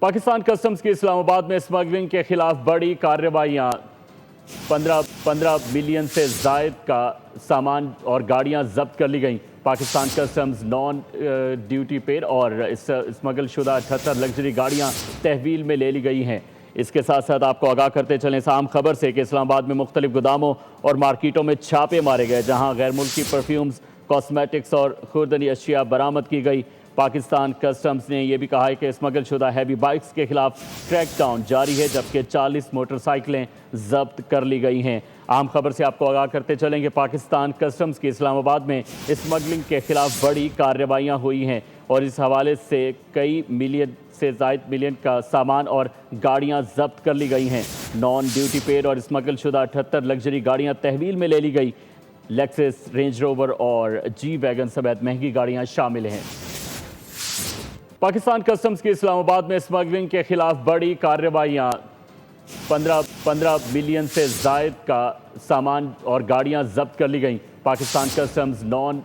Pakistan customs की इस्लामाबाद में smuggling के खिलाफ बड़ी कार्रवाइयाँ। 15 मिलियन से जायद का सामान और गाड़ियां जब्त कर ली गई। Pakistan customs non duty paid और स्मगल शुदा 78 लग्जरी गाड़ियां तहवील में ले ली गई हैं। इसके साथ साथ आपको आगाह करते चलें इस आम खबर से कि इस्लामाबाद में मुख्तलिफ गोदामों और मार्केटों में छापे मारे गए, जहां गैर मुल्की परफ्यूम्स, कॉस्मेटिक्स और खुर्दनी अशिया बरामद की गई। पाकिस्तान कस्टम्स ने यह भी कहा है कि स्मगल शुदा हैवी बाइक्स के खिलाफ क्रैकडाउन जारी है, जबकि 40 मोटरसाइकिलें जब्त कर ली गई हैं। आम खबर से आपको आगाह करते चलेंगे पाकिस्तान कस्टम्स की इस्लामाबाद में स्मगलिंग के खिलाफ बड़ी कार्रवाइयाँ हुई हैं और इस हवाले से कई मिलियन से जायद मिलियन का सामान और गाड़ियां जब्त कर ली गई हैं। नॉन ड्यूटी पेड और स्मगल शुदा 78 लग्जरी गाड़ियां तहवील में ले ली गई। लेक्सस, रेंज रोवर और जी वैगन समेत महंगी गाड़ियां शामिल हैं। पाकिस्तान कस्टम्स की इस्लामाबाद में स्मगलिंग के खिलाफ बड़ी कार्रवाइयाँ। 15 मिलियन से जायद का सामान और गाड़ियां जब्त कर ली गई। Pakistan customs non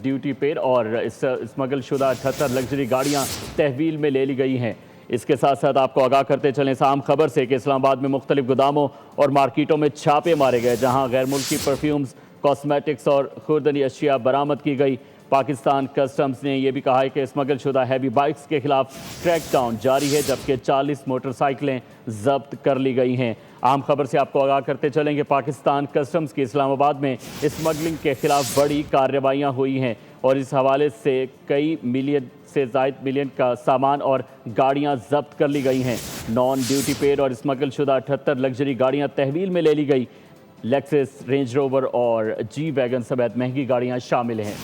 duty paid और स्मगल शुदा 78 लग्जरी गाड़ियां तहवील में ले ली गई हैं। इसके साथ साथ आपको आगाह करते चलें इस आम खबर से कि इस्लामाबाद में मुख्तलिफ गोदामों और मार्केटों में छापे मारे गए, जहां गैर मुल्की परफ्यूम्स, कॉस्मेटिक्स और खुर्दनी अशिया बरामद की गई। पाकिस्तान कस्टम्स ने यह भी कहा है कि स्मगल शुदा हैवी बाइक्स के खिलाफ क्रैकडाउन जारी है, जबकि 40 मोटरसाइकिलें जब्त कर ली गई हैं। आम खबर से आपको आगाह करते चलेंगे पाकिस्तान कस्टम्स की इस्लामाबाद में स्मगलिंग के खिलाफ बड़ी कार्रवाइयाँ हुई हैं और इस हवाले से कई मिलियन से जायद मिलियन का सामान और गाड़ियां जब्त कर ली गई हैं। नॉन ड्यूटी पेड और स्मगल शुदा 78 लग्जरी गाड़ियां तहवील में ले ली गई। लेक्सस, रेंज रोवर और जी वैगन समेत महंगी गाड़ियां शामिल हैं।